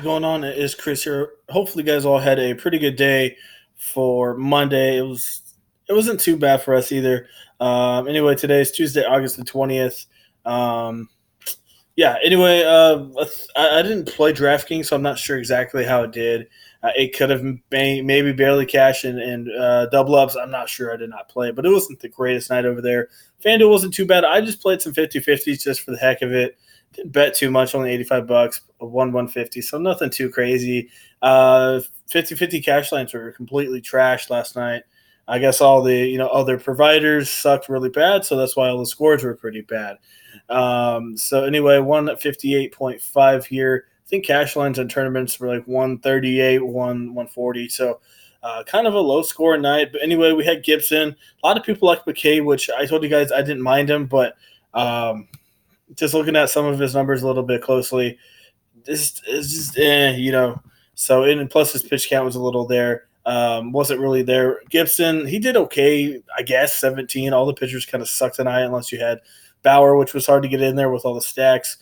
Going on? It is Chris here. Hopefully, you guys all had a pretty good day for Monday. It wasn't too bad for us either. Anyway, today is Tuesday, August the 20th. Um, yeah. Anyway, I didn't play DraftKings, so I'm not sure exactly how it did. It could have maybe barely cashed and double ups. I'm not sure. I did not play, but it wasn't the greatest night over there. FanDuel wasn't too bad. I just played some 50-50s just for the heck of it. Didn't bet too much, only $85, won 150, so nothing too crazy. 50-50 cash lines were completely trashed last night. I guess all the other providers sucked really bad, so that's why all the scores were pretty bad. So anyway, one at 58.5 here. I think cash lines on tournaments were like 138, 140. So kind of a low score night. But anyway, we had Gibson. A lot of people like McKay, which I told you guys I didn't mind him, but just looking at some of his numbers a little bit closely, this is just. So and plus his pitch count was a little there. Wasn't really there. Gibson, he did okay, I guess. 17. All the pitchers kind of sucked tonight, unless you had Bauer, which was hard to get in there with all the stacks.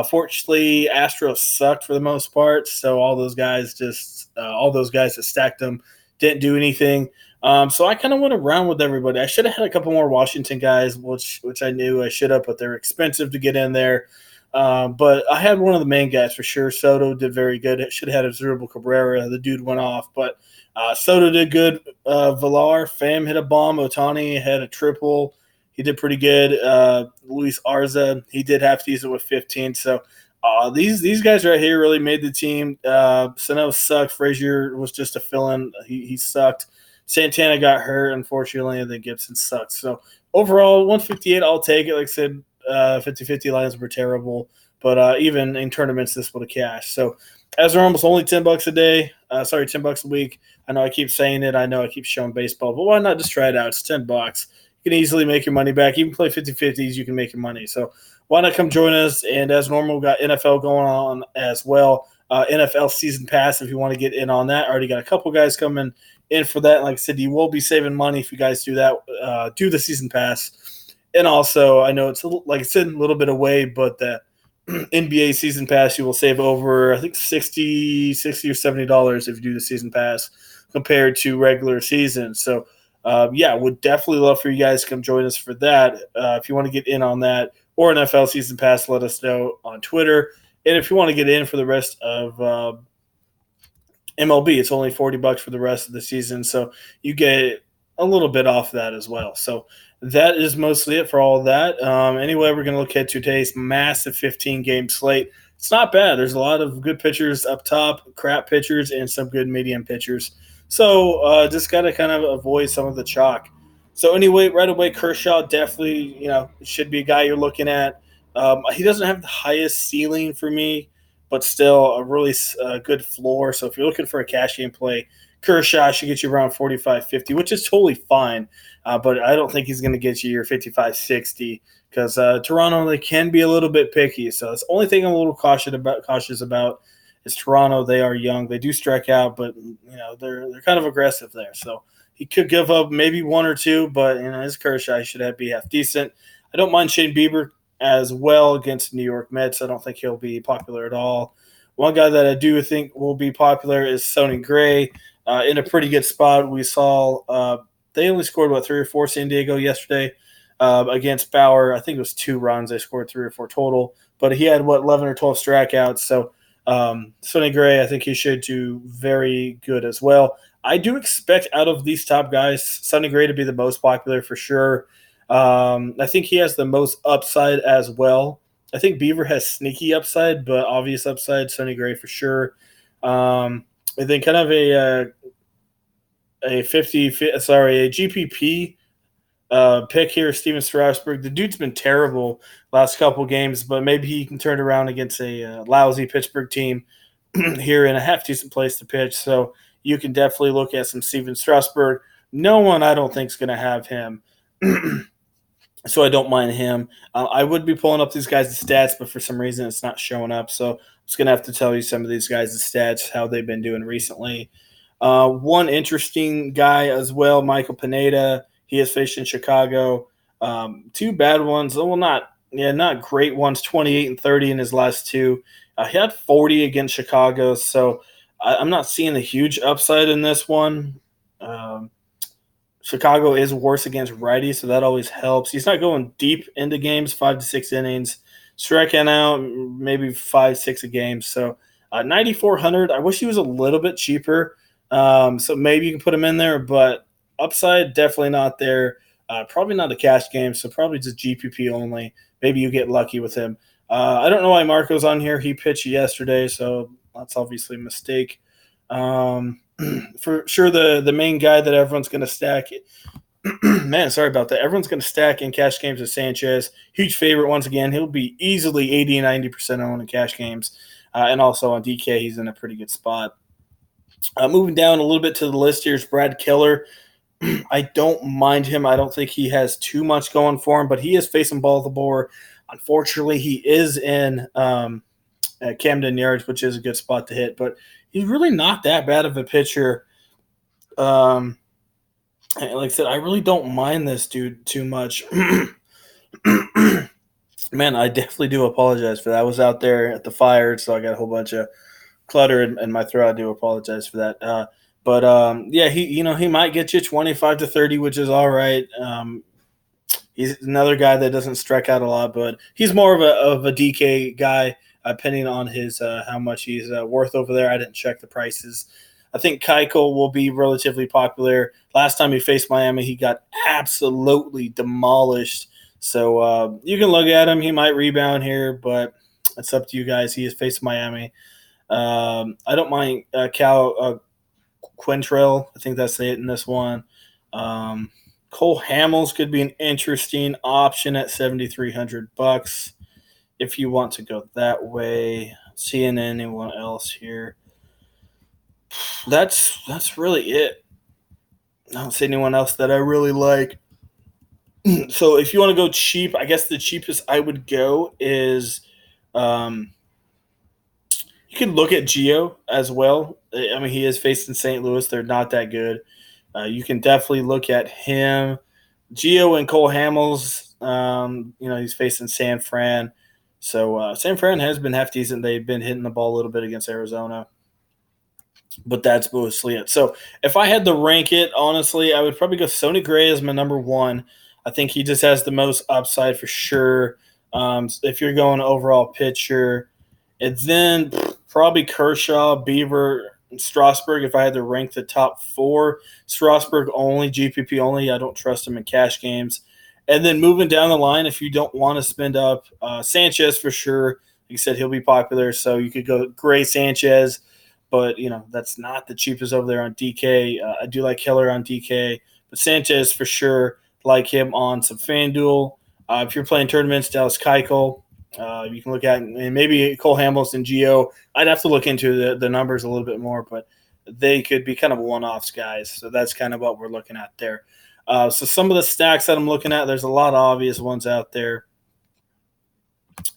Fortunately, Astros sucked for the most part, so all those guys that stacked them didn't do anything. So I kind of went around with everybody. I should have had a couple more Washington guys, which I knew I should have, but they're expensive to get in there. But I had one of the main guys for sure. Soto did very good. It should have had Azurable Cabrera. The dude went off, but Soto did good. Villar, Pham hit a bomb. Otani had a triple. He did pretty good. Luis Arza, he did half decent with 15. So these guys right here really made the team. Sano sucked. Frazier was just a fill-in. He sucked. Santana got hurt, unfortunately, and then Gibson sucked. So overall, 158, I'll take it. Like I said, 50-50 lines were terrible. But even in tournaments, this would have cashed. So as they're almost only $10 a day, $10 a week. I know I keep saying it. I know I keep showing baseball, but why not just try it out? It's $10. You can easily make your money back. Even play 50-50s, you can make your money. So why not come join us? And as normal, we got NFL going on as well. NFL season pass, if you want to get in on that. I already got a couple guys coming in for that. Like I said, you will be saving money if you guys do that. Do the season pass. And also, I know it's, like I said, a little bit away, but the NBA season pass, you will save over, I think, $60 or $70 if you do the season pass compared to regular season. So, would definitely love for you guys to come join us for that. If you want to get in on that or an NFL season pass, let us know on Twitter. And if you want to get in for the rest of MLB, it's only $40 for the rest of the season, so you get a little bit off that as well. So that is mostly it for all of that. Anyway, we're going to look at today's massive 15-game slate. It's not bad. There's a lot of good pitchers up top, crap pitchers, and some good medium pitchers. So just got to kind of avoid some of the chalk. So anyway, right away, Kershaw definitely, should be a guy you're looking at. He doesn't have the highest ceiling for me, but still a really good floor. So if you're looking for a cash game play, Kershaw should get you around 45-50, which is totally fine. But I don't think he's going to get you your 55-60 because Toronto, they can be a little bit picky. So that's the only thing I'm a little cautious about is Toronto. They are young. They do strike out, but they're kind of aggressive there. So he could give up maybe one or two, but his Kershaw should be half decent. I don't mind Shane Bieber as well against New York Mets. I don't think he'll be popular at all. One guy that I do think will be popular is Sonny Gray. In a pretty good spot. We saw they only scored, 3 or 4 San Diego yesterday against Bauer. I think it was 2 runs. They scored 3 or 4 total. But he had, 11 or 12 strikeouts. So Sonny Gray, I think he should do very good as well. I do expect out of these top guys, Sonny Gray to be the most popular for sure. I think he has the most upside as well. I think Beaver has sneaky upside, but obvious upside, Sonny Gray for sure. And then kind of a GPP pick here, Steven Strasburg. The dude's been terrible last couple games, but maybe he can turn around against a lousy Pittsburgh team here in a half decent place to pitch. So you can definitely look at some Steven Strasburg. No one, I don't think, is going to have him. So I don't mind him. I would be pulling up these guys' stats, but for some reason it's not showing up. So I'm just going to have to tell you some of these guys' stats, how they've been doing recently. One interesting guy as well, Michael Pineda. He is facing Chicago. 2 bad ones. Well, not great ones, 28 and 30 in his last 2. He had 40 against Chicago, so I'm not seeing a huge upside in this one. Um, Chicago is worse against righties, so that always helps. He's not going deep into games, 5 to 6 innings, striking out maybe 5, 6 a game. So 9,400. I wish he was a little bit cheaper. So maybe you can put him in there, but upside definitely not there. Probably not a cash game, so probably just GPP only. Maybe you get lucky with him. I don't know why Marco's on here. He pitched yesterday, so that's obviously a mistake. For sure, the main guy that everyone's going to stack. Man, sorry about that. Everyone's going to stack in cash games with Sanchez. Huge favorite once again. He'll be easily 80 and 90% owned in cash games. And also on DK, he's in a pretty good spot. Moving down a little bit to the list, here's Brad Keller. I don't mind him. I don't think he has too much going for him, but he is facing Baltimore. Unfortunately, he is in Camden Yards, which is a good spot to hit, but he's really not that bad of a pitcher. Like I said, I really don't mind this dude too much. Man, I definitely do apologize for that. I was out there at the fire, so I got a whole bunch of clutter in my throat. I do apologize for that. But yeah, he might get you 25 to 30, which is all right. He's another guy that doesn't strike out a lot, but he's more of a DK guy, depending on his how much he's worth over there. I didn't check the prices. I think Keuchel will be relatively popular. Last time he faced Miami, he got absolutely demolished. So you can look at him. He might rebound here, but it's up to you guys. He has faced Miami. I don't mind Cal Quintrell. I think that's it in this one. Cole Hamels could be an interesting option at $7,300 if you want to go that way. Seeing anyone else here? That's really it. I don't see anyone else that I really like. So if you want to go cheap, I guess the cheapest I would go is you can look at Gio as well. I mean, he is facing St. Louis. They're not that good. You can definitely look at him. Gio and Cole Hamels, he's facing San Fran. So San Fran has been half decent. They've been hitting the ball a little bit against Arizona. But that's mostly it. So if I had to rank it, honestly, I would probably go Sonny Gray as my number one. I think he just has the most upside for sure. If you're going overall pitcher, and then probably Kershaw, Beaver, and Strasburg. If I had to rank the top four, Strasburg only, GPP only. I don't trust him in cash games. And then moving down the line, if you don't want to spend up, Sanchez for sure. Like you said, he'll be popular, so you could go Gray, Sanchez. But, that's not the cheapest over there on DK. I do like Keller on DK. But Sanchez for sure, like him on some FanDuel. If you're playing tournaments, Dallas Keuchel. You can look at and maybe Cole Hamels and Gio. I'd have to look into the numbers a little bit more, but they could be kind of one-offs guys. So that's kind of what we're looking at there. So some of the stacks that I'm looking at, there's a lot of obvious ones out there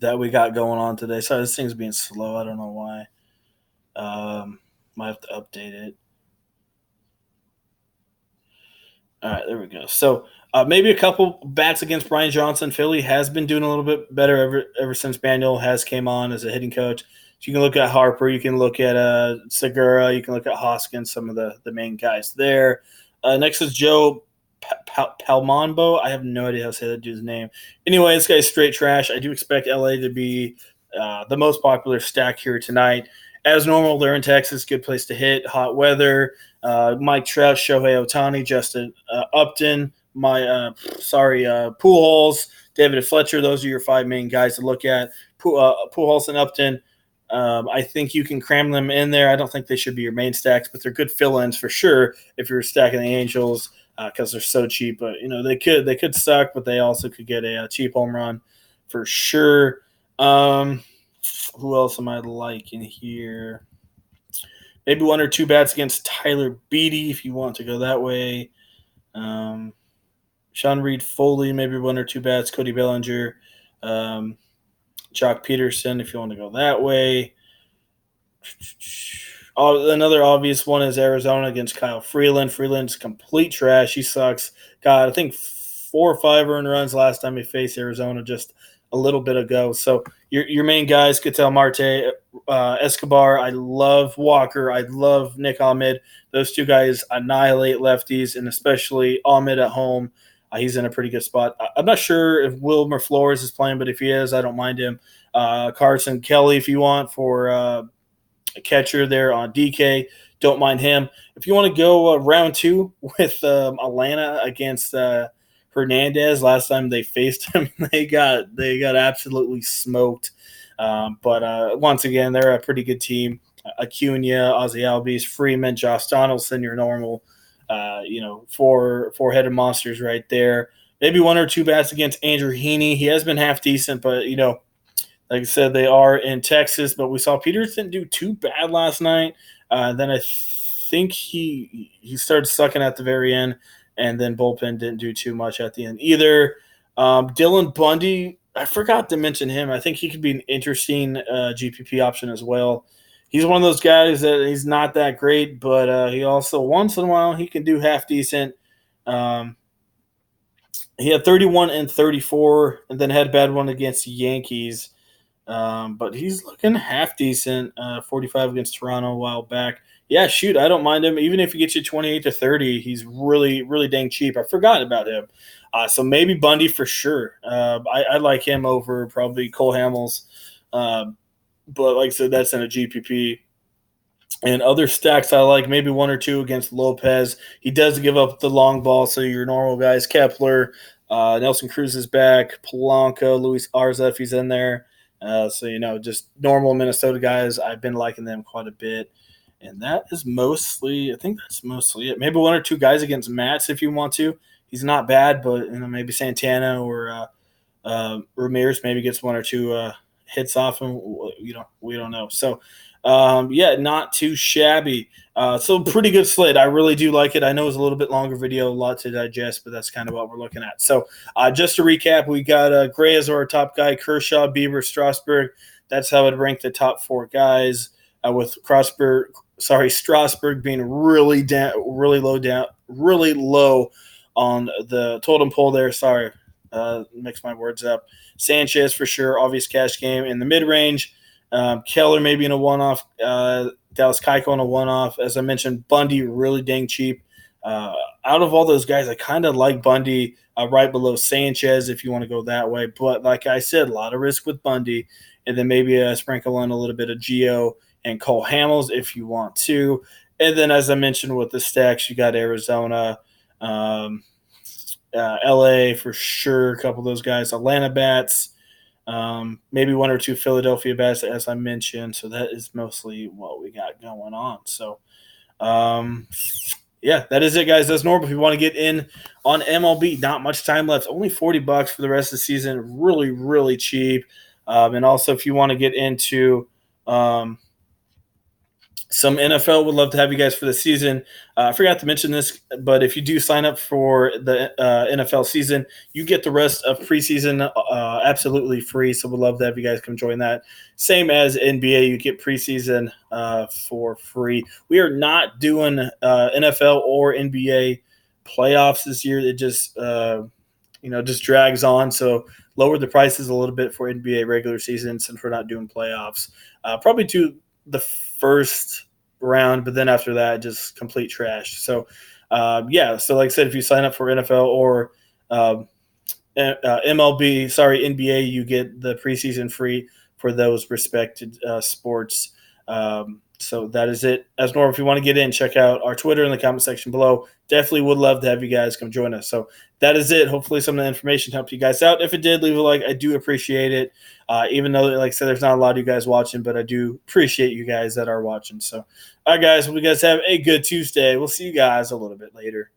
that we got going on today. Sorry, this thing's being slow. I don't know why. Might have to update it. All right, there we go. So maybe a couple bats against Brian Johnson. Philly has been doing a little bit better ever since Manuel has came on as a hitting coach. So you can look at Harper, you can look at Segura, you can look at Hoskins, some of the main guys there. Next is Joe Palmombo. I have no idea how to say that dude's name. Anyway, this guy's straight trash. I do expect LA to be the most popular stack here tonight. As normal, they're in Texas. Good place to hit. Hot weather. Mike Trout, Shohei Ohtani, Justin Upton, Pujols, David Fletcher. Those are your five main guys to look at. Pujols and Upton. I think you can cram them in there. I don't think they should be your main stacks, but they're good fill-ins for sure if you're stacking the Angels because they're so cheap. But they could suck, but they also could get a cheap home run for sure. Who else am I liking here? Maybe one or two bats against Tyler Beatty if you want to go that way. Sean Reed Foley, maybe one or two bats. Cody Bellinger. Jock Peterson if you want to go that way. Another obvious one is Arizona against Kyle Freeland. Freeland's complete trash. He sucks. God, I think 4 or 5 earned runs last time he faced Arizona. Just a little bit ago. So your main guys, Ketel Marte, Escobar. I love Walker. I love Nick Ahmed. Those two guys annihilate lefties, and especially Ahmed at home. He's in a pretty good spot. I'm not sure if Wilmer Flores is playing, but if he is, I don't mind him. Carson Kelly, if you want, for a catcher there on DK. Don't mind him. If you want to go round two with Atlanta against Hernandez, last time they faced him, they got absolutely smoked. But once again, they're a pretty good team. Acuna, Ozzy Albies, Freeman, Josh Donaldson, your normal, four-headed monsters right there. Maybe one or two bats against Andrew Heaney. He has been half decent, but like I said, they are in Texas. But we saw Peters didn't do too bad last night. Then I think he started sucking at the very end, and then bullpen didn't do too much at the end either. Dylan Bundy, I forgot to mention him. I think he could be an interesting GPP option as well. He's one of those guys that he's not that great, but he also once in a while he can do half decent. He had 31 and 34, and then had a bad one against the Yankees. But he's looking half decent. 45 against Toronto a while back. Yeah, shoot, I don't mind him. Even if he gets you 28 to 30, he's really, really dang cheap. I forgot about him. So maybe Bundy for sure. I like him over probably Cole Hamels. But like I said, that's in a GPP. And other stacks I like, maybe one or two against Lopez. He does give up the long ball, so your normal guys, Kepler, Nelson Cruz is back, Polanco, Luis Arza if he's in there. So, just normal Minnesota guys. I've been liking them quite a bit. And I think that's mostly it. Maybe one or two guys against Mats if you want to. He's not bad, but maybe Santana or Ramirez maybe gets one or two hits off him. We don't know. So, not too shabby. So pretty good slate. I really do like it. I know it's a little bit longer video, a lot to digest, but that's kind of what we're looking at. So just to recap, we got Gray as our top guy, Kershaw, Bieber, Strasburg. That's how I'd rank the top four guys, with Strasburg being really low on the totem pole there. Sorry, mix my words up. Sanchez for sure, obvious cash game in the mid-range. Keller maybe in a one-off. Dallas Keuchel in a one-off. As I mentioned, Bundy really dang cheap. Out of all those guys, I kind of like Bundy right below Sanchez if you want to go that way. But like I said, a lot of risk with Bundy. And then maybe sprinkle in a little bit of Gio and Cole Hamels if you want to. And then as I mentioned with the stacks, you got Arizona, LA for sure, a couple of those guys, Atlanta bats. Maybe one or two Philadelphia bats, as I mentioned. So that is mostly what we got going on. So, that is it, guys. That's normal. If you want to get in on MLB, not much time left. Only $40 for the rest of the season. Really, really cheap. And also, if you want to get into some NFL, would love to have you guys for the season. I forgot to mention this, but if you do sign up for the NFL season, you get the rest of preseason absolutely free. So we'd love to have you guys come join that. Same as NBA, you get preseason for free. We are not doing NFL or NBA playoffs this year. It just just drags on. So lower the prices a little bit for NBA regular season since we're not doing playoffs. Probably do the first round, but then after that, just complete trash. So, So like I said, if you sign up for NFL or NBA, you get the preseason free for those respected sports. So that is it. As normal, if you want to get in, check out our Twitter in the comment section below. Definitely would love to have you guys come join us. So that is it. Hopefully some of the information helped you guys out. If it did, leave a like. I do appreciate it. Even though, like I said, there's not a lot of you guys watching, but I do appreciate you guys that are watching. So, all right, guys, hope you guys have a good Tuesday. We'll see you guys a little bit later.